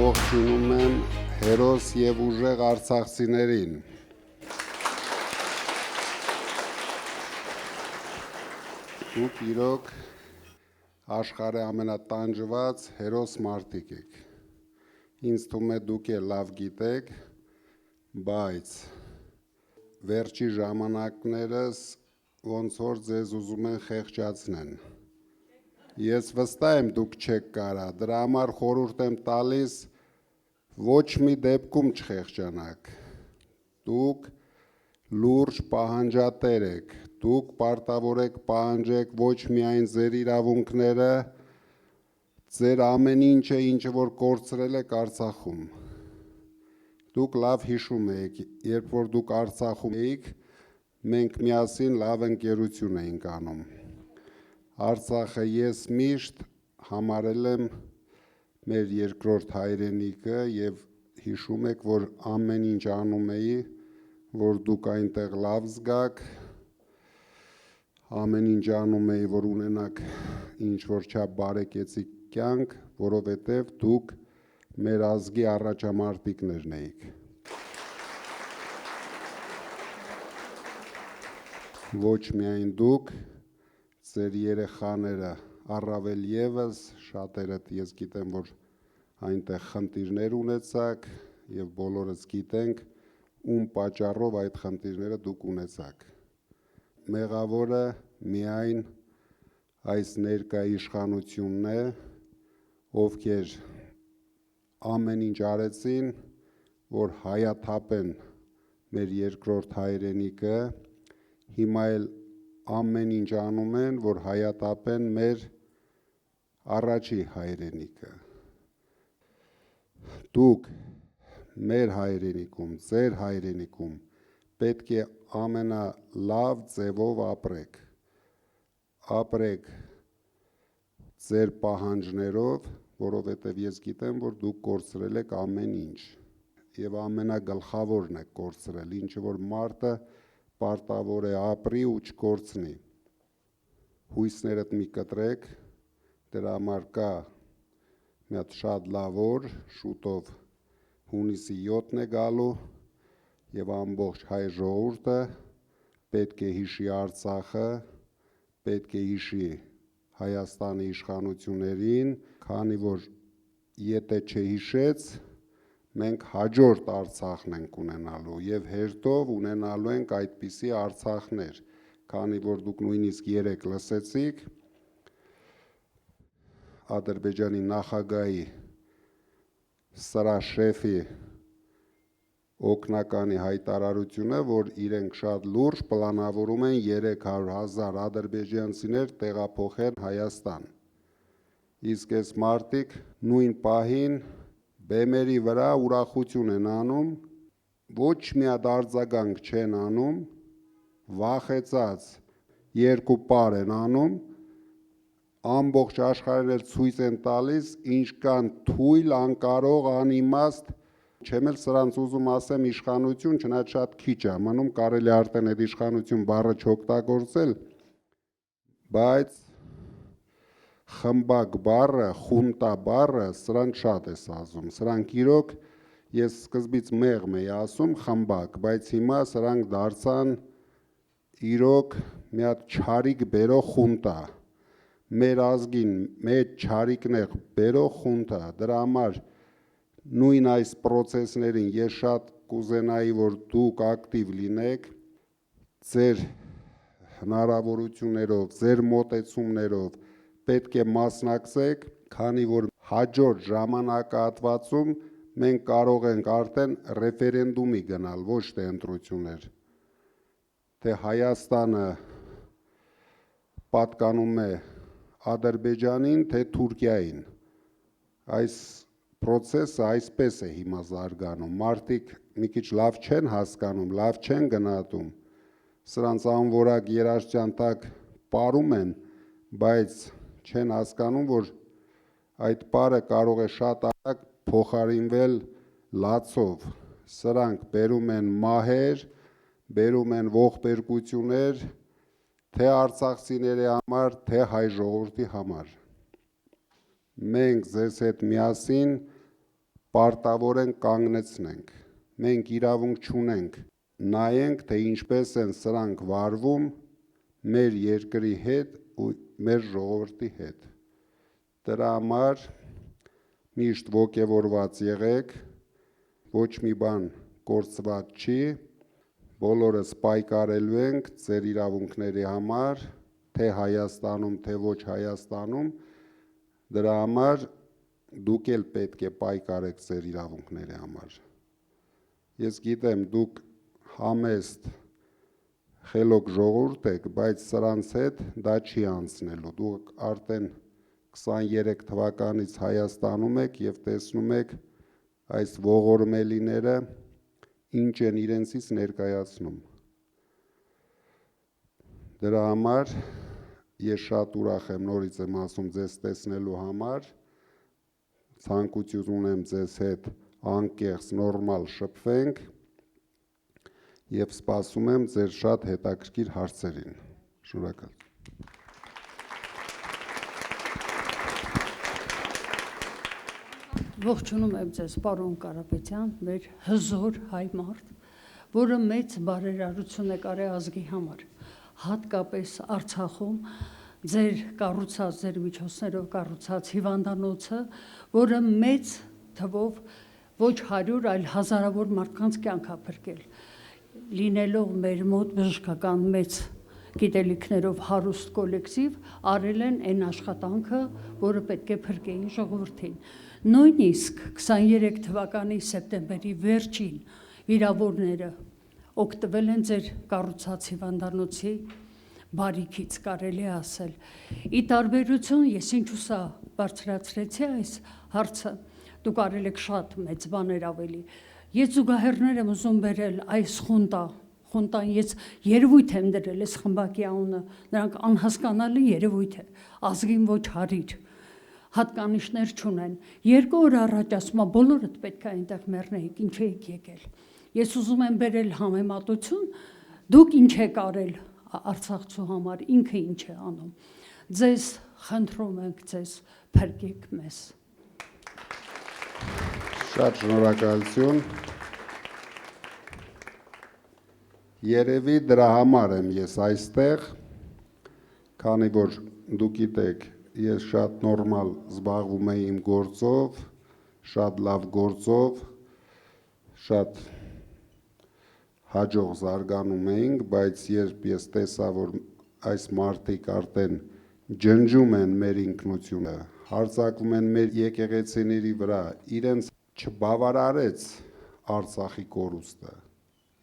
ողջունում եմ հերոս և ուժեղ արցախցիներին։ Դուք իրոք աշխարհի ամենատանջված հերոս մարդիկ եք։ Ինձ թվում է դուք էլ լավ գիտեք, բայց վերջի ժամանակներս ոնց որ ձեզ ուզում են խեղճացնեն։ Ես վստահ եմ դուք չեք կարա, դրա համար խորհուրդ եմ տալիս ոչ մի դեպքում չխեղճանաք։ Դուք լուրջ պահանջատեր եք, դուք պարտավոր եք պահանջեք ոչ միայն ձեր իրավունքները, ձեր ամեն ինչը, ինչը որ կորցրել եք Արցախում։ Դուք լավ հիշում եք, երբ որ դուք Արցախում էիք, մենք միասին լավ ընկերություն էինք անում։ Արցախը ես միշտ համարել եմ մեր երկրորդ հայրենիքը և հիշում եք, որ ամեն ինչ անում էի, որ դուք այնտեղ լավ զգաք, ամեն ինչ անում էի, որ ունենաք ինչ-որ չափ բարեկեցիկ կյանք, որովհետև դուք մեր ազգի առաջամարտիկներն էիք։ Ոչ միայն դուք, ձեր երեխաները, առավել ևս, շատերդ ես գիտեմ, որ այնտեղ խնդիրներ ունեցաք և բոլորս գիտենք, ում պատճառով այդ խնդիրները դուք ունեցաք։ Մեղավորը միայն այս ներկա իշխանությունն է, ովքեր ամեն ինչ արեցին, որ հայաթափեն մեր երկրորդ հայրենիքը, հիմա էլ ամեն ինչ անում են, որ հայաթափեն մեր առաջի հայրենիքը։ Դուք մեր հայրենիքում, ձեր հայրենիքում պետք է ամենալավ ձևով ապրեք։ Ապրեք ձեր պահանջներով, որովհետև ես գիտեմ, որ դուք կորցրել եք ամեն ինչ և ամենագլխավորն եք կորցրել, ինչը որ մարդը պարտավոր է ապրի ու չկորցնի։ Հույսներդ մի կտրեք, դրա համար կա մի հատ շատ լավ օր, շուտով հունիսի 7-ն է գալու և ամբողջ հայ ժողովուրդը պետք է հիշի Արցախը, պետք է հիշի Հայաստանի իշխանություններին, քանի որ եթե չհիշեց, մենք հաջորդ Արցախն ենք ունենալու և հերթով ունենալու ենք այդպիսի Արցախներ, քանի որ դուք նույնիսկ երեկ լսեցիք Ադրբեջանի նախագահի սրա շեֆի օգնականի հայտարարությունը, որ իրենք շատ լուրջ պլանավորում են 300,000 ադրբեջանցիներ տեղափոխել Հայաստան։ Իսկ այս մարդիկ նույն պահին բեմերի վրա ուրախություն են անում, ոչ մի հատ արձագանք չեն անում, վախեցած երկու պար են անում, ամբողջ աշխարհին էլ ցույց են տալիս, ինչքան թույլ, անկարող, անիմաստ, չեմ էլ սրանց ուզում ասեմ իշխանություն, չնայած շատ քիչ է մնում, կարելի է արդեն այդ իշխանություն բառը չօգտագործել, բայց խմբակ բառը, խունտա բառը, սրանց շատ է սազում, սրանք իրոք, ես սկզբից մեղմ էի ասում խմբակ, բայց հիմա սրանք դարձան իրոք մի հատ չարիք բերող խունտա, մեր ազգին մեծ չարիքներ բերող խունտա, դրա համար նույն այս պրոցեսներին ես շատ կուզենայի, որ դուք ակտիվ լինեք, ձեր հնարավորություններով, ձեր մոտեցումներով պետք է մասնակցեք, քանի որ հաջորդ ժամանակահատվածում մենք կարող ենք արդեն ռեֆերենդումի գնալ, ոչ թե ընտրություններ, թե Հայաստանը պատկանում է Ադրբեջանին, թե Թուրքիային։ Այս պրոցեսը այսպես է հիմա զարգանում, մարդիկ մի քիչ լավ չեն հասկանում, լավ չեն գնահատում, սրանց անորակ երաշտյան տակ պարում են, բայց չեն հասկանում, որ այդ պարը կարող է շատ արագ փոխարինվել լացով, սրանք բերում են մահեր, բերում են ողբերգություններ, թե արցախցիների համար, թե հայ ժողովրդի համար։ Մենք ձեզ հետ միասին պարտավոր ենք կանգնեցնենք։ Մենք իրավունք չունենք նայենք, թե ինչպես են սրանք վարվում մեր երկրի հետ ու մեր ժողովրդի հետ։ Դրա համար միշտ ոգևորված եղեք, ոչ մի բան կորցված չի, բոլորս պայքարելու ենք ձեր իրավունքների համար, թե Հայաստանում, թե ոչ Հայաստանում, դրա համար դուք էլ պետք է պայքարեք ձեր իրավունքների համար։ Ես գիտեմ, դուք համեստ խելոք ժողովուրդ եք, բայց սրանց հետ դա չի անցնելու։ Դուք արդեն 23 թվականից Հայաստանում եք և տեսնում եք այս ողորմելիները ինչ են իրենցից ներկայացնում։ Դրա համար ես շատ ուրախ եմ, նորից եմ ասում, ձեզ տեսնելու համար, ցանկություն ունեմ ձեզ հետ անկեղծ նորմալ շփվենք և սպասում եմ ձեր շատ հետաքրքիր հարցերին։ Շնորհակալ։ Ողջունում եմ ձեզ, պարոն Կարապետյան, մեր հզոր հայ մարդ, որը մեծ բարերարություն է կարել ազգի համար, հատկապես Արցախում ձեր կառուցած, ձեր միջոցներով կառուցած հիվանդանոցը, որը մեծ թվով ոչ 100, այլ հազարավոր մարդկանց կյանք է փրկել, լինելով մեր մոտ բժշկական մեծ գիտելիքներով հարուստ կոլեկտիվ, արել են այն աշխատանքը, որը պետք է փրկեին ժողովրդին։ Նույնիսկ 23 թվականի սեպտեմբերի վերջին վիրավորները օգտվել են ձեր կառուցած հիվանդանոցի բարիքից, կարելի է ասել։ Ի տարբերություն, ես ինչու սա բարձրացրեցի այս հարցը, դուք արել եք շատ մեծ բաներ ավելի։ Ես զուգահեռներ եմ ուզում բերել այս խունտան ես երևույթ եմ դրել այս խմբակի անունը, նրանք անհասկանալի երևույթ է, ազգին ոչ հարիր, հատկանիշներ չունեն։ 2 օր առաջ ասում եմ, բոլորդ պետք է այնտեղ մեռնեիք, ինչ եք եկել։ Ես ուզում եմ բերել համեմատություն, դուք ինչ եք արել Արցախցու համար, ինքը ինչ է անում։ Ձեզ խնդրում ենք, ձեզ փրկեք մեզ։ Շատ շնորհակալություն։ Երևի դրա համար եմ ես այստեղ, քանի որ դուք գիտեք, ես շատ նորմալ զբաղվում եմ իմ գործով, շատ լավ գործով, շատ հաջող զարգանում էինք, բայց երբ ես տեսա, որ այս մարդիկ արդեն ջնջում են մեր ինքնությունը, հարձակվում են մեր եկեղեցիների վրա, իրենց չբավարարեց Արցախի կորուստը,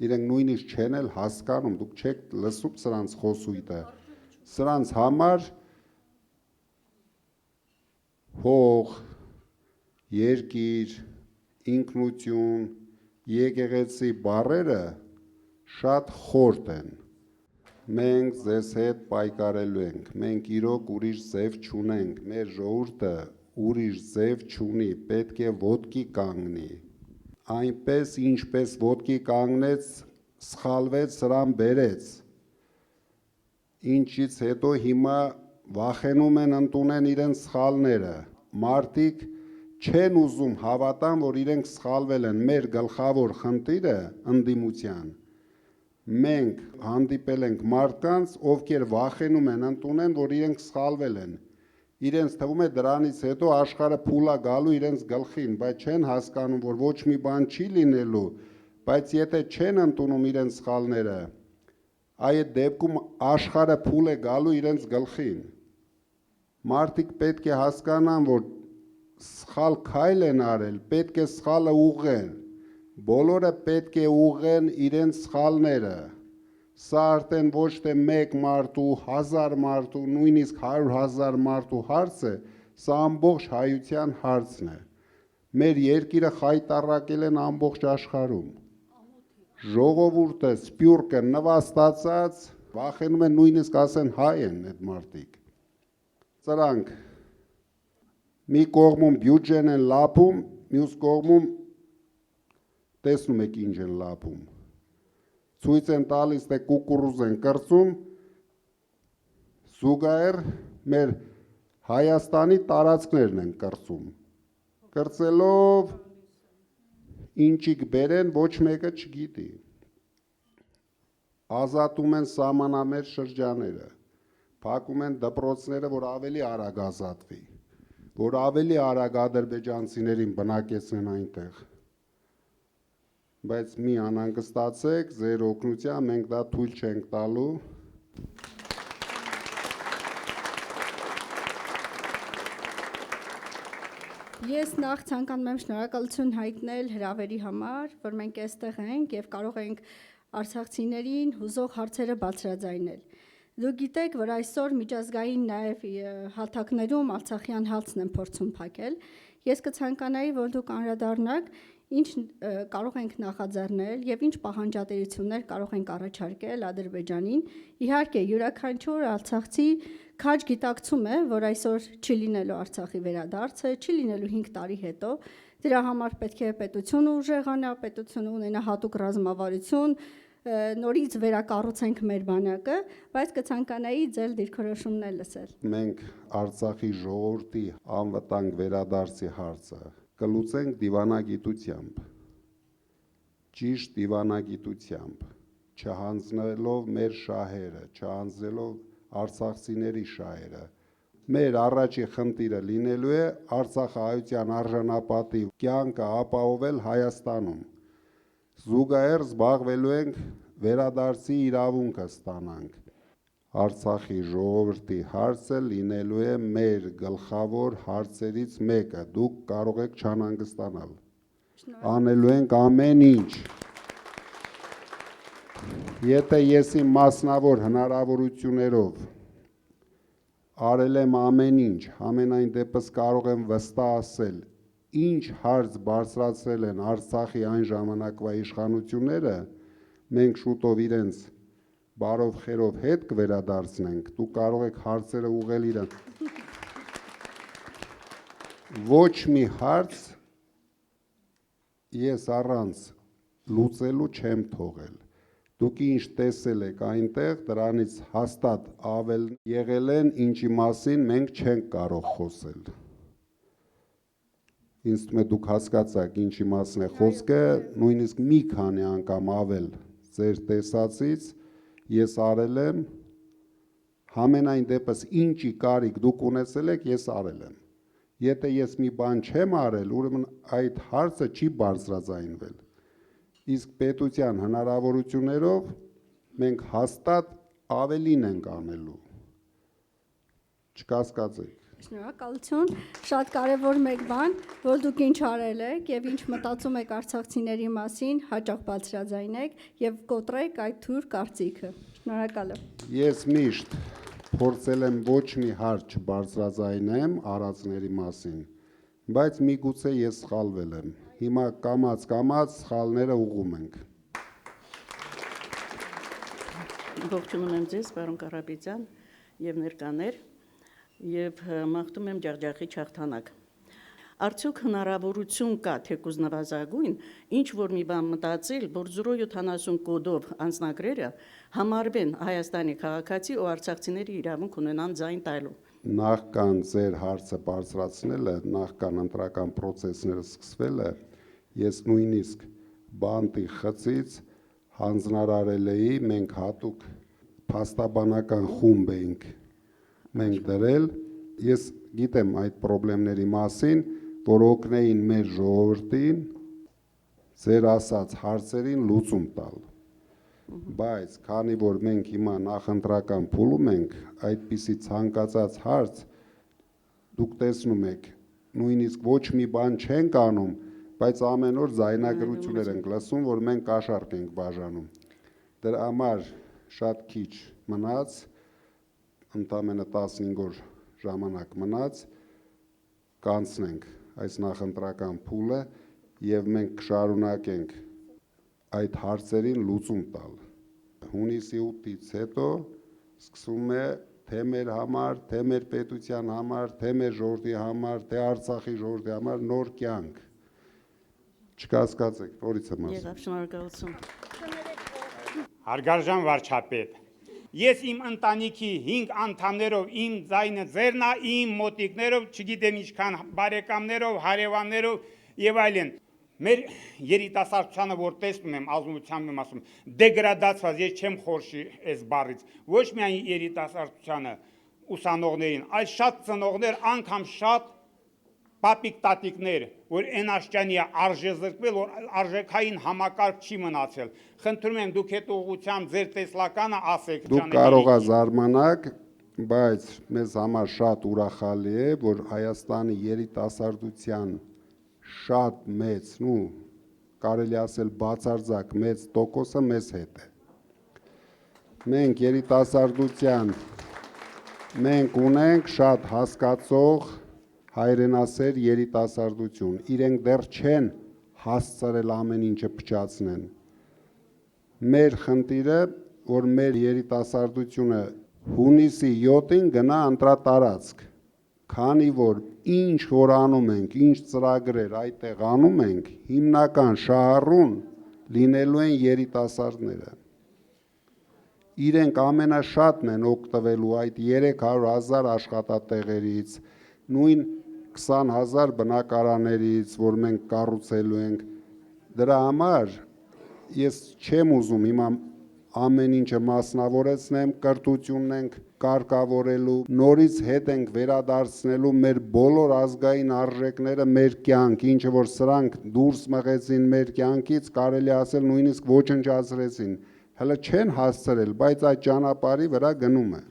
իրենք նույնիսկ չեն էլ հասկանում, դուք չեք լսում սրանց խոսույթը, սրանց համար հող, երկիր, ինքնություն, եկեղեցի բառերը շատ խորտ են։ Մենք ձեզ հետ պայքարելու ենք, մենք իրոք ուրիշ ձև չունենք, մեր ժողովուրդը ուրիշ ձև չունի, պետք է ոտքի կանգնի։ Այնպես, ինչպես ոտքի կանգնեց, սխալվեց, սրան բերեց, ինչից հետո հիմա վախենում են ընդունեն իրենց սխալները, մարդիկ չեն ուզում հավատան, որ իրենք սխալվել են, մեր գլխավոր խնդիրը ընդդիմության, մենք հանդիպել ենք մարդկանց, ովքեր վախենում են ընդունեն, որ իրենք սխալվել են, իրենց թվում է դրանից հետո աշխարհը փուլա գալու իրենց գլխին, բայց չեն հասկանում, որ ոչ մի բան չի լինելու, բայց եթե չեն ընդունում իրենց սխալները, այդ դեպքում աշխարհը փուլ է գալու իրենց գլխին։ Մարդիկ պետք է հասկանան, որ սխալ քայլ են արել, պետք է սխալը ուղղեն, բոլորը պետք է ուղղեն իրենց սխալները։ Սա արդեն ոչ թե մեկ մարդու, 1000 մարդու, նույնիսկ 100,000 մարդու հարց է, սա ամբողջ հայության հարցն է։ Մեր երկիրը խայտառակել են ամբողջ աշխարհում։ Ժողովուրդը, սփյուռքը նվաստացած, վախենում են նույնիսկ ասեն հայ են այդ մարդիկ։ Սրանք մի կողմում բյուջեն են լափում, մյուս կողմում տեսնում եք ինչ են լափում։ Ցույց են տալիս, թե կուկուռուզ են կրծում, զուգահեռ մեր Հայաստանի տարածքներն են կրծում։ Կրծելով ինչի կբերեն ոչ մեկը չգիտի։ Ազատում են սահմանամերձ շրջաները, փակում են դպրոցները, որ ավելի արագ ազատվի, որ ավելի արագ ադրբեջանցիներին բնակեցնեն այնտեղ։ Բայց մի անհանգստացեք, ձեր օգնությամբ մենք դա թույլ չենք տալու։ Ես նախ ցանկանում եմ շնորհակալություն հայտնել հրավերի համար, որ մենք այստեղ ենք եւ կարող ենք արցախցիներին հուզող հարցերը բարձրաձայնել։ Դուք գիտեք, որ այսօր միջազգային նաև հալթակներում արցախյան հալցն են փորձում փակել։ Ես կցանկանայի, որ դուք անդրադառնաք, ինչ կարող ենք նախաձեռնել եւ ինչ պահանջատիրություններ կարող ենք առաջարկել Ադրբեջանին։ Իհարկե, յուրաքանչյուր արցախցի քաջ գիտակցում է, որ այսօր չի լինելու Արցախի վերադարձը, չի լինելու 5 տարի հետո։ Դրա համար պետք է պետությունը ուժեղանա, պետությունը ունենա հատուկ ռազմավարություն, նորից վերակառուցենք մեր բանակը, բայց կցանկանայի ձեր դիրքորոշումներ լսել։ Մենք Արցախի ժողովրդի անվտանգ վերադարձի հարցը կլուծենք դիվանագիտությամբ, ճիշտ դիվանագիտությամբ, չհանձնելով մեր շահերը, չհանձնելով արցախցիների շահերը։ Մեր առաջի խնդիրը լինելու է արցախահայության արժանապատիվ կյանքը ապահովել Հայաստանում։ Զուգահեռ զբաղվելու ենք վերադարձի իրավունքը ստանանք։ Արցախի ժողովրդի հարցը լինելու է մեր գլխավոր հարցերից մեկը։ Դուք կարող եք չանհանգստանալ։ Անելու ենք ամեն ինչ։ Եթե ես իմ մասնավոր հնարավորություններով արել եմ ամեն ինչ, ամենայն դեպս կարող եմ վստահ ասել, ինչ հարց բարձրացրել են Արցախի այն ժամանակվա իշխանությունները, մենք շուտով իրենց բարով խերով հետ կվերադարձնենք, դու կարող եք հարցերը ուղղել իրեն։ Ոչ մի հարց ես առանց լուծելու չեմ թողել։ Դուք ինչ տեսել եք այնտեղ, դրանից հաստատ ավել եղել են, ինչի մասին մենք չենք կարող խոսել։ Ինձ թվում է դուք հասկացաք ինչի մասին է խոսքը, նույնիսկ մի քանի անգամ ավել ձեր տեսածից ես արել եմ, համենայն դեպս ինչի կարիք դուք ունեցել եք, ես արել եմ։ Եթե ես մի բան չեմ արել, ուրեմն այդ հարցը չի բարձրաձայնվել։ Իսկ պետության հնարավորություններով մենք հաստատ ավելին ենք անելու։ Չկասկածեք։ Շնորհակալություն, շատ կարևոր մեկ բան, որ դուք ինչ արել եք եւ ինչ մտածում եք արցախցիների մասին, հաճախ բարձրաձայնեք եւ կոտրեք այդ թույլ կարծիքը։ Շնորհակալ եմ։ Ես միշտ փորձել եմ ոչ մի հարց չբարձրաձայնեմ արածների մասին, բայց միգուցե ես սխալվել եմ։ Հիմա կամաց սխալները ուղղում ենք։ Ողջունում եմ ձեզ, պարոն Կարապետյան եւ ներկաներ, եւ մաղթում եմ ջախջախի հաղթանակ։ Արդյոք հնարավորություն կա թեկուզ նվազագույն, ինչ որ մի բան մտածել, որ 070 կոդով անձնագրերը համարվեն Հայաստանի քաղաքացի ու արցախցիների իրավունք ունենան ձայն տալու։ Նախքան ձեր հարցը բարձրացնելը, նախքան ընտրական process-ները սկսվելը, ես նույնիսկ բանտի խցից հանձնարարել էի, մենք հատուկ փաստաբանական խումբ էինք մենք դրել, ես գիտեմ այդ խնդիրների մասին, որ օգնեին մեր ժողովրդին ձեր ասած հարցերին լուծում տալ։ Բայց քանի որ մենք հիմա նախընտրական փուլում ենք, այդպիսի ցանկացած հարց դուք տեսնում եք, նույնիսկ ոչ մի բան չենք անում, բայց ամեն օր ձայնագրություններ ենք լսում, որ մենք կաշառք ենք բաժանում։ Դրա համար շատ քիչ մնաց, ընդամենը 15 օր ժամանակ մնաց, կանցնենք այս նախընտրական փուլը եւ մենք կշարունակենք այդ հարցերին լուծում տալ։ Հունիսի 8-ից հետո սկսում է թե մեր համար, թե մեր պետության համար, թե մեր ժողովրդի համար, թե Արցախի ժողովրդի համար նոր կյանք։ Չկասկածեք, նորից եմ ասում։ Եղավ, շնորհակալություն։ Հարգարժան վարչապետ, ես իմ ընտանիքի 5 անդամներով, իմ ձայնը ձերն է, իմ մոտիկներով, չգիտեմ ինչքան բարեկամներով, հարևաններով եւ այլն, Մեր երիտասարդությանը, որ տեսնում եմ, ազնվությամբ եմ ասում, դեգրադացված, ես չեմ խորշի այս բառից, ոչ միայն երիտասարդությանը, ուսանողներին, այլ շատ ծնողներ, անգամ շատ պապիկ տատիկներ, որ այն աշճանի է արժե զրկվել, որ արժեքային համակարգ չի մնացել։ Խնդրում եմ դուք այդ ուղղությամբ ձեր տեսլականը ասեք։ Դուք կարող եք զարմանալ, բայց մեզ համար շատ ուրախալի է, որ Հայաստանի երիտասարդության շատ մեծ, կարելի ասել բացարձակ մեծ տոկոսը մեզ հետ է։ Մենք երիտասարդության մենք ունենք շատ հասկացող հայրենասեր երիտասարդություն, իրենք դեռ չեն հասցրել ամեն ինչը փչացնեն։ Մեր խնդիրը, որ մեր երիտասարդությունը հունիսի 7-ին գնա ընտրատարածք, քանի որ ինչ որ անում ենք, ինչ ծրագրեր այդտեղ անում ենք, հիմնական շահառուն լինելու են երիտասարդները։ Իրենք ամենաշատն են օգտվելու այդ 300,000 աշխատատեղերից, նույն 20,000 բնակարաներից, որ մենք կառուցելու ենք։ Դրա համար ես չեմ ուզում հիմա ամեն ինչը մասնավորեցնեմ, կրթությունն ենք կարգավորելու, նորից հետ ենք վերադարձնելու մեր բոլոր ազգային արժեքները մեր կյանք, ինչը որ սրանք դուրս մղեցին մեր կյանքից, կարելի ասել նույնիսկ ոչնչացրեցին, հələ չեն հասցրել, բայց այդ ճանապարհի վրա գնում է։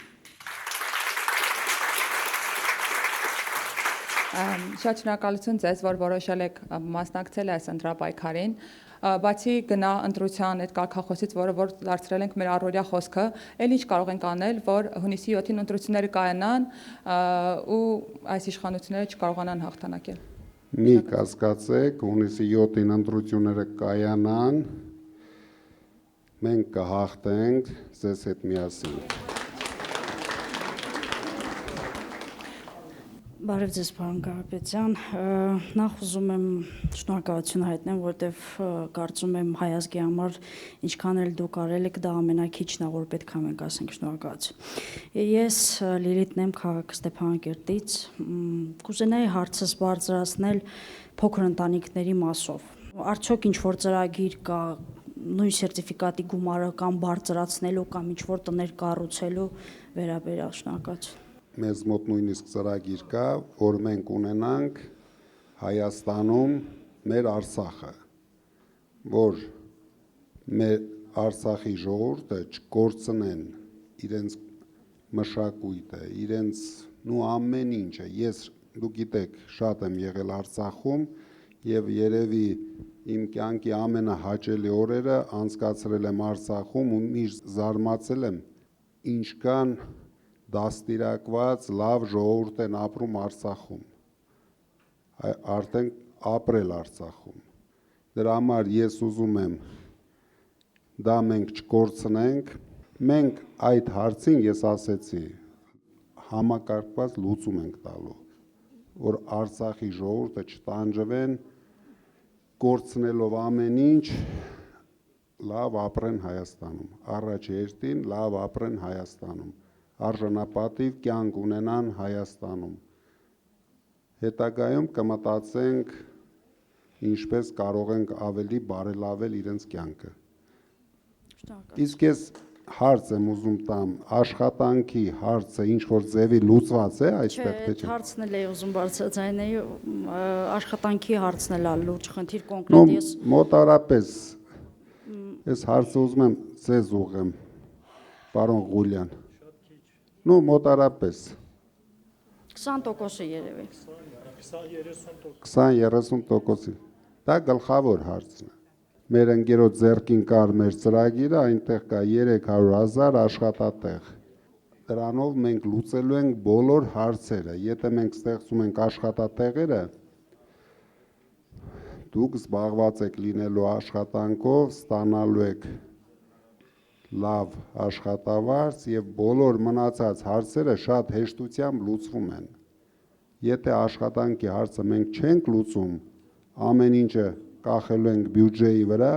Շատ շնորհակալություն ձեզ, որ որոշել եք մասնակցել այս ընտրապայքարին, բացի գնա ընտրության այդ կարգախոսից, որ դարձրել ենք մեր առօրյա խոսքը, էլ ինչ կարող ենք անել, որ հունիսի 7-ին ընտրությունները կայանան ու այս իշխանությունները չկարողանան հաղթանակել։ Մի կասկածեք, հունիսի 7-ին ընտրությունները կայանան, մենք կհաղթենք ձեզ հետ միասին։ Բարև ձեզ, պարոն Կարապետյան, նախ ուզում եմ շնորհակալություն հայտնեմ, որտեվ կարծում եմ հայ ազգի համար ինչքան էլ դուք արել եք, դա ամենաքիչն է, որ պետք է մենք ասենք շնորհակալություն։ Ես Լիլիթն եմ քաղաք Ստեփանակերտից, կուզենայի հարցս բարձրացնել փոքր ընտանիքների մասով։ Արդյոք ինչ որ ծրագիր կա նույն սերտիֆիկատի գումարը կամ բարձրացնելու կամ ինչ որ տներ կառուցելու վերաբերյալ շնորհակալություն։ Մեզ մոտ նույնիսկ ծրագիր կա, որ մենք ունենանք Հայաստանում մեր Արցախը, որ մեր Արցախի ժողովուրդը չկորցնեն իրենց մշակույթը, իրենց ամեն ինչը։ Ես, դուք գիտեք, շատ եմ եղել Արցախում եւ երևի իմ կյանքի ամենահաճելի օրերը անցկացրել եմ Արցախում ու միշտ զարմացել եմ ինչքան դաստիարակված լավ ժողովուրդ են ապրում Արցախում, արդեն ապրել Արցախում։ Դրա համար ես ուզում եմ դա մենք չկորցնենք, մենք այդ հարցին ես ասեցի համակարգված լուծում ենք տալու, որ Արցախի ժողովուրդը չտանջվեն, կորցնելով ամեն ինչ, լավ ապրեն Հայաստանում, առաջ երթին լավ ապրեն Հայաստանում, արժանապատիվ կյանք ունենան Հայաստանում։ Հետագայում կմտածենք ինչպես կարող ենք ավելի բարելավել իրենց կյանքը։ Իսկ ես հարց եմ ուզում տամ, աշխատանքի հարցը ինչ որ ձևի լուծված է այստեղ թե չէ։ Հարցն էլ է ուզում բարձրացնել, աշխատանքի հարցն էլ է լուրջ խնդիր կոնկրետ ես։ Մոտարապես Ես հարցը ուզում եմ ձեզ ուղղեմ, պարոն Ղուլյան։ Մոտարապես 20%-ը երևի։ 20-30%-ը։ Դա գլխավոր հարցն է։ Մեր ընկերոջ ձեռքին կար մեր ծրագիրը, այնտեղ կա 300,000 աշխատատեղ։ Դրանով մենք լուծելու ենք բոլոր հարցերը։ Եթե մենք ստեղծում ենք աշխատատեղերը, դուք զբաղված եք լինելու աշխատանքով, ստանալու եք լավ աշխատավարձ եւ բոլոր մնացած հարցերը շատ հեշտությամբ լուծվում են։ Եթե աշխատանքի հարցը մենք չենք լուծում, ամեն ինչը կախելու ենք բյուջեի վրա,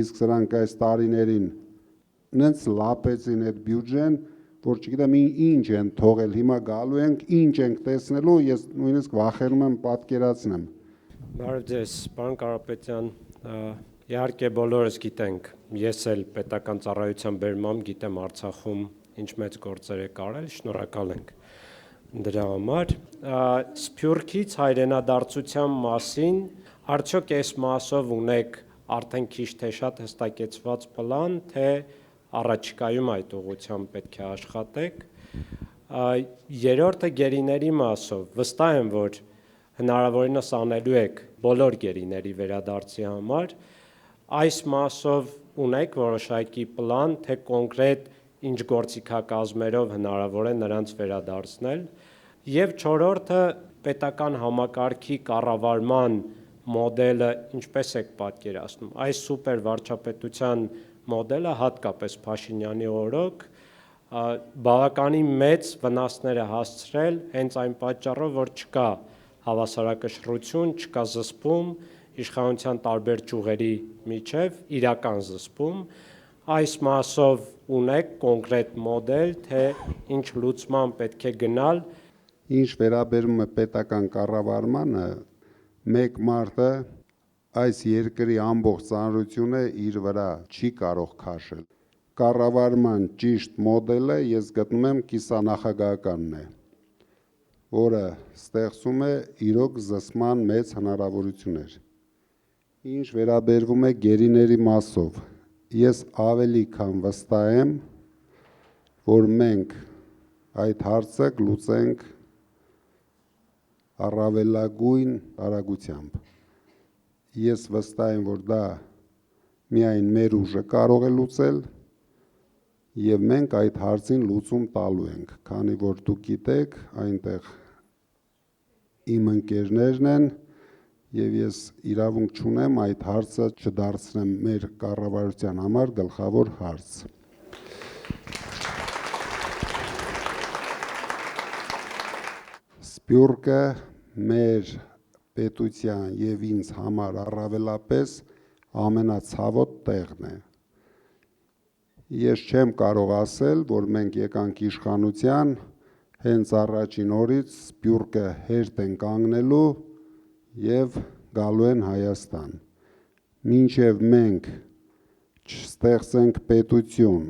իսկ սրանք այս տարիներին նենց լապեցին այդ բյուջեն, որ չգիտեմ ինչ են թողել, հիմա գալու ենք, ինչ ենք տեսնելու, ես նույնիսկ վախենում եմ պատկերացնեմ։ Բարև ձեզ, պարոն Կարապետյան, իհարկե բոլորս գիտենք, ես էլ պետական ծառայության բերմամբ գիտեմ Արցախում ինչ մեծ գործեր եք արել, շնորհակալ ենք դրա համար։ Սփյուռքից հայրենադարձության մասին արդյոք այս մասով ունեք արդեն քիչ թե շատ հստակեցված պլան, թե առաջիկայում այդ ուղղությամբ պետք է աշխատեք։ Երրորդը գերիների մասով, վստահ եմ, որ հնարավորինս անելու եք բոլոր գերիների վերադարձի համար, այս մասով ունեք որոշակի պլան, թե կոնկրետ ինչ գործիքակազմերով հնարավոր է նրանց վերադարձնել, եւ չորրորդը պետական համակարգի կառավարման մոդելը ինչպես եք պատկերացնում, այս սուպեր վարչապետության մոդելը հատկապես Փաշինյանի օրոք բավականին մեծ վնասներ է հասցրել հենց այն պատճառով, որ չկա հավասարակշռություն, չկա զսպում իշխանության տարբեր ճյուղերի միջև, իրական զսպում, այս մասով ունեք կոնկրետ մոդել, թե ինչ լուծման պետք է գնալ։ Ինչ վերաբերում է պետական կառավարմանը, մեկ մարդը այս երկրի ամբողջ ծանրությունը իր վրա չի կարող քաշել։ Կառավարման ճիշտ մոդելը ես գտնում եմ կիսանախագահականն է, որը ստեղծում է իրոք զսպման մեծ հնարավորություններ։ Ինչ վերաբերվում է գերիների մասով, ես ավելի քան վստահ եմ, որ մենք այդ հարցը կլուծենք առավելագույն արագությամբ։ Ես վստահ եմ, որ դա միայն մեր ուժը կարող է լուծել, եւ մենք այդ հարցին լուծում տալու ենք, քանի որ դուք գիտեք, այնտեղ իմ ընկերներն են, եւ ես իրավունք չունեմ այդ հարցը չդարձնեմ մեր կառավարության համար գլխավոր հարց։ Սփյուռքը մեր պետության եւ ինձ համար առավելապես ամենացավոտ տեղն է։ Ես չեմ կարող ասել, որ մենք եկանք իշխանության, հենց առաջին օրից Սփյուռքը հերթ են կանգնելու եւ գալու են Հայաստան։ Մինչև մենք չստեղծենք պետություն,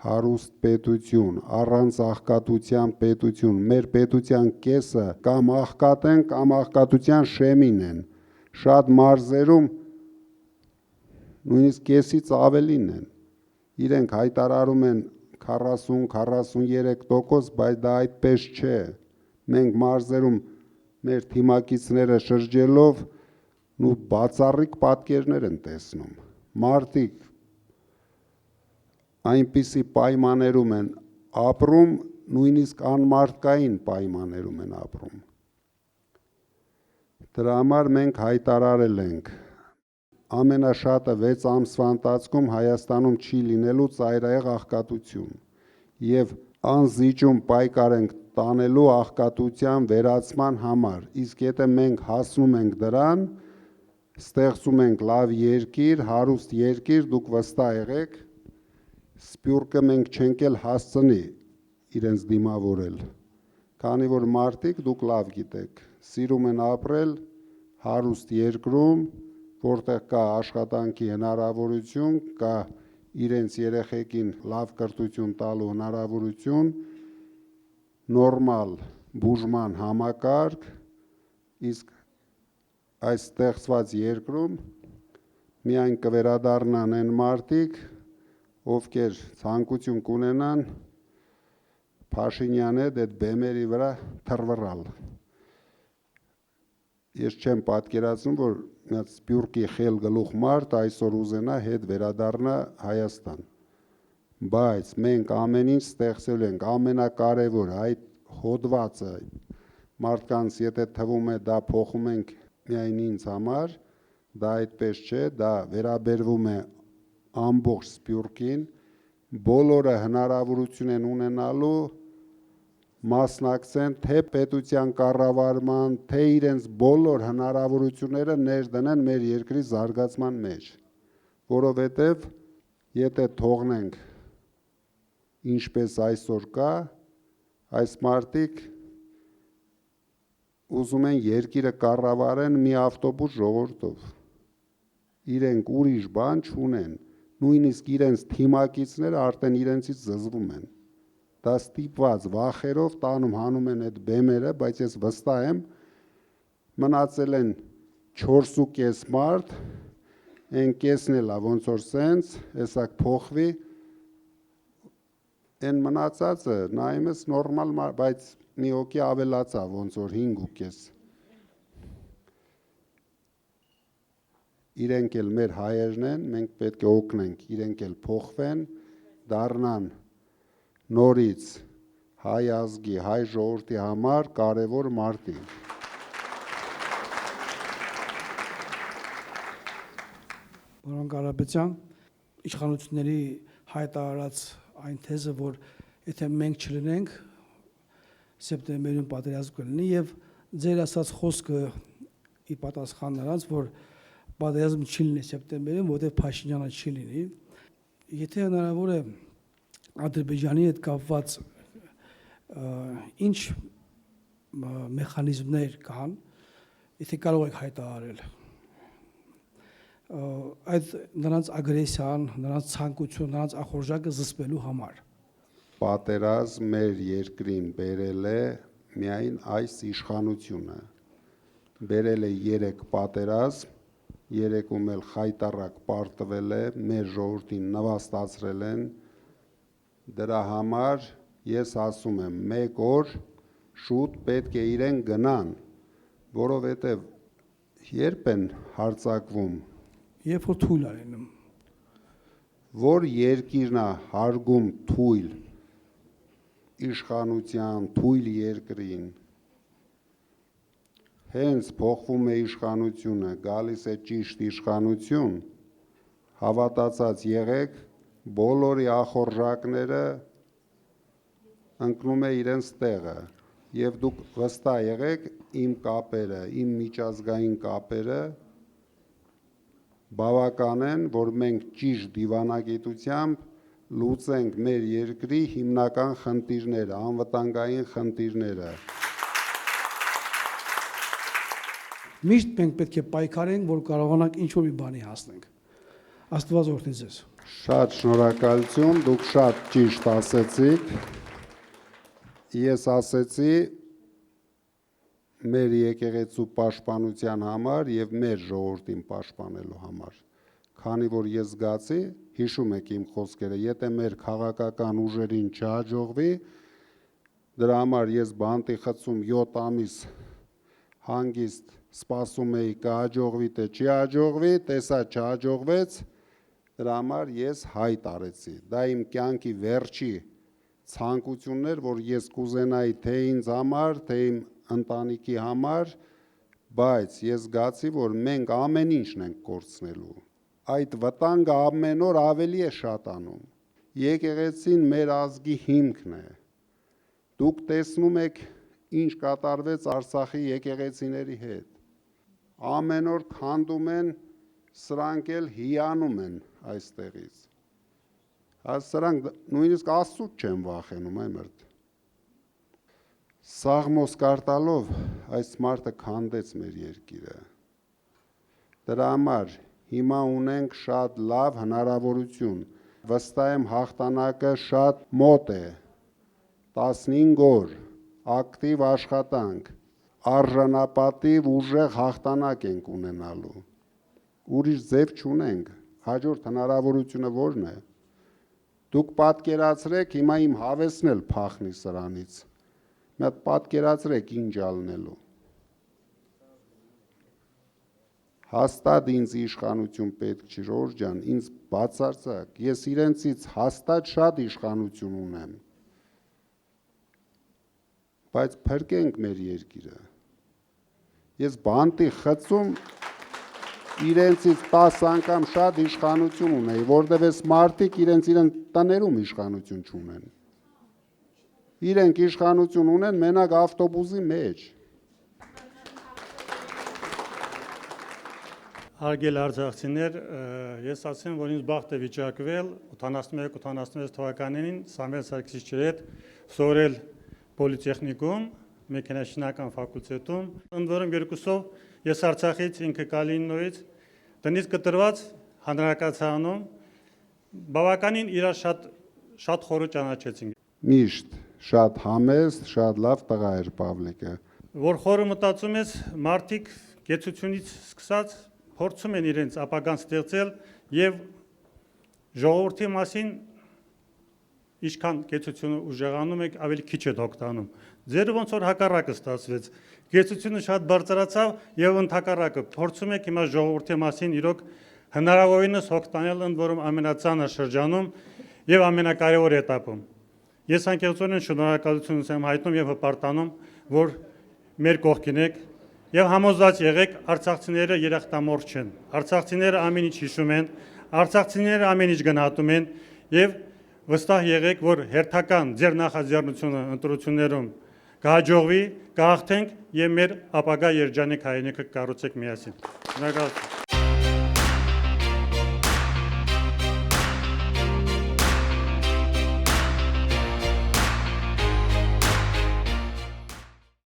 հարուստ պետություն, առանց աղքատության պետություն, մեր պետության կեսը կամ աղքատ են, կամ աղքատության շեմին են։ Շատ մարզերում նույնիսկ կեսից ավելին են։ Իրենք հայտարարում են 40-43%, բայց դա այդպես չէ։ Մենք մարզերում մեր թիմակիցները շրջելով ու բացառիկ պատկերներ են տեսնում։ Մարդիկ այնպիսի պայմաններում են ապրում, նույնիսկ անմարդկային պայմաններում են ապրում։ Դրա համար մենք հայտարարել ենք ամենաշատը 6 ամսվա ընթացքում Հայաստանում չի լինելու ծայրահեղ աղքատություն եւ անզիջում պայքար ենք տանելու աղքատության վերացման համար, իսկ եթե մենք հասնում ենք դրան, ստեղծում ենք լավ երկիր, հարուստ երկիր, դուք վստահ եղեք, Սփյուռքը մենք չենք էլ հասցնի իրենց դիմավորել, քանի որ մարդիկ դուք լավ գիտեք, սիրում են ապրել հարուստ երկրում, որտեղ կա աշխատանքի հնարավորություն, կա իրենց երեխեքին լավ կրթություն տալու հնարավորություն, նորմալ բուժման համակարգ, իսկ այս ստեղծված երկրում միայն կվերադառնան այն մարդիկ, ովքեր ցանկություն կունենան Փաշինյանի հետ այդ բեմերի վրա թռվռալ։ Ես չեմ պատկերացնում, որ այդ Սփյուռքի խել գլուխ մարդ այսօր ուզենա հետ վերադառնա Հայաստան։ Բայց մենք ամեն ինչ ստեղծել ենք, ամենակարևորը այդ հոդվածը մարդկանց եթե թվում է դա փոխում ենք միայն ինձ համար, դա այդպես չէ, դա վերաբերվում է ամբողջ Սփյուռքին, բոլորը հնարավորություն են ունենալու մասնակցեն թե պետության կառավարման, թե իրենց բոլոր հնարավորությունները ներդնեն մեր երկրի զարգացման մեջ, որովհետև եթե թողնենք ինչպես այսօր կա, այս մարդիկ ուզում են երկիրը կառավարեն մի ավտոբուս ժողովրդով։ Իրենք ուրիշ բան չունեն, նույնիսկ իրենց թիմակիցները արդեն իրենցից զզվում են։ Դա ստիպված վախերով տանում հանում են այդ բեմերը, բայց ես վստահ եմ, մնացել են 4.5 մարդ, այն կեսն էլա ոնց որ սենց, հեսա փոխվի, այն մնացածը նայում ես նորմալ, բայց մի հոգի ավելացա, ոնց որ 5.5։ Իրենք էլ մեր հայերն են, մենք պետք է օգնենք, իրենք էլ փոխվեն, դառնան նորից հայ ազգի, հայ ժողովրդի համար կարևոր մարդիկ։ Պարոն Կարապետյան, իշխանությունների հայտարարած այն թեզը, որ եթե մենք չլինենք, սեպտեմբերին պատերազմ կլինի եւ ձեր ասած խոսքը ի պատասխան նրանց, որ պատերազմ չի լինի սեպտեմբերին, որտեղ Փաշինյանը չի լինի, եթե հնարավոր է Ադրբեջանի հետ կապված ինչ մեխանիզմներ կան, եթե կարող եք հայտարարել այդ նրանց ագրեսիան, նրանց ցանկություն, նրանց ախորժակը զսպելու համար։ Պատերազմ մեր երկրին բերել է միայն այս իշխանությունը։ Բերել է 3 պատերազմ, 3-ում էլ խայտառակ պարտվել է, մեր ժողովրդին նվաստացրել են։ Դրա համար ես ասում եմ, 1 օր շուտ պետք է իրեն գնան, որովհետև երբ են հարձակվում, Երբ որ թույլ արենում։ որ երկիրն է հարգում թույլ իշխանության, թույլ երկրին, հենց փոխվում է իշխանությունը, գալիս է ճիշտ իշխանություն, հավատացած եղեք, բոլորի ախորժակները ընկնում է իրենց տեղը, եւ դուք վստահ եղեք, իմ կապերը, իմ միջազգային կապերը բավական են, որ մենք ճիշտ դիվանագիտությամբ լուծենք մեր երկրի հիմնական խնդիրները, անվտանգային խնդիրները։ Միշտ մենք պետք է պայքարենք, որ կարողանանք ինչ-որ մի բանի հասնենք։ Աստված օրհնի ձեզ։ Շատ շնորհակալություն, դուք շատ ճիշտ ասեցիք։ Ես ասեցի մեր եկեղեցու պաշտպանության համար եւ մեր ժողովրդին պաշտպանելու համար։ Քանի որ ես զգացի, հիշում եք իմ խոսքերը, եթե մեր քաղաքական ուժերին չհաջողվի, դրա համար ես բանտի խցում 7 ամիս հանգիստ սպասում էի կհաջողվի թե չի հաջողվի, տեսա չհաջողվեց, դրա համար ես հայտ արեցի։ Դա իմ կյանքի վերջի ցանկությունն էր, որ ես կուզենայի թե ինձ համար, թե իմ ընտանիքի համար, բայց ես զգացի, որ մենք ամեն ինչն ենք կորցնելու։ Այդ վտանգը ամեն օր ավելի է շատանում։ Եկեղեցին մեր ազգի հիմքն է։ Դուք տեսնում եք, ինչ կատարվեց Արցախի եկեղեցիների հետ։ Ամեն օր քանդում են, սրանք էլ հիանում են այստեղից։ Սրանք նույնիսկ Աստծուց չեն վախենում, այմերդ։ Սաղմոս կարտալով այս մարդը քանդեց մեր երկիրը։ Դրա համար հիմա ունենք շատ լավ հնարավորություն։ Վստահ եմ հաղթանակը շատ մոտ է։ 15 օր ակտիվ աշխատանք, արժանապատիվ ուժեղ հաղթանակ ենք ունենալու։ Ուրիշ ձև չունենք։ Հաջորդ հնարավորությունը ո՞րն է։ Դուք պատկերացրեք, հիմա իմ հավեսն էլ փախնի սրանից։ Մի հատ պատկերացրեք ինչ ալնելու։ Հաստատ ինձ իշխանություն պետք չի, Ժորժ ջան, ինձ բացարձակ, ես իրենցից հաստատ շատ իշխանություն ունեմ, բայց փրկենք մեր երկիրը։ Ես բանտի խցում իրենցից 10 անգամ շատ իշխանություն ունեի, որտեղ այս մարդիկ իրենց տներում իշխանություն չունեն։ Իրենք իշխանություն ունեն մենակ ավտոբուսի մեջ։ Հարգելի արձակցիներ, ես ասեմ, որ ինձ բախտ է վիճակվել 81-86 թվականներին Սամվել Սարգսիչի հետ սովորել պոլիտեխնիկում մեքենաշինական ֆակուլտետում, ընդ որում երկուսով ես Արցախից ինքը Կալինինոյից տնից կտրված հանրակացարանում բավականին իրար շատ խորը ճանաչեցինք։ Միշտ շատ համեստ, շատ լավ տղա էր Պավլիկը։ Որ խորը մտածում ես, մարդիկ կեցությունից սկսած փորձում են իրենց ապագան ստեղծել եւ ժողովրդի մասին ինչքան կեցությունը ուժեղանում եք, ավելի քիչ է օգտանում։ Ձեր ոնց որ հակառակը ստացվեց։ Կեցությունը շատ բարձրացավ եւ ընդհակառակը փորձում եք հիմա ժողովրդի մասին իրոք հնարավորինս օգտանել, ընդ որում ամենածանր շրջանում եւ ամենակարևոր этаպում։ Ես անկեղծորեն շնորհակալություն եմ հայտնում եւ հպարտանում, որ մեր կողքին եք եւ համոզված եղեք, արցախցիները երախտամոռ չեն։ Արցախցիները ամեն ինչ հիշում են, արցախցիները ամեն ինչ գնահատում են եւ վստահ եղեք, որ հերթական ձեր նախաձեռնությունը ընտրություններում կհաջողվի, կհաղթենք եւ մեր ապագա երջանիկ հայրենիքը կառուցենք միասին։ Շնորհակալություն։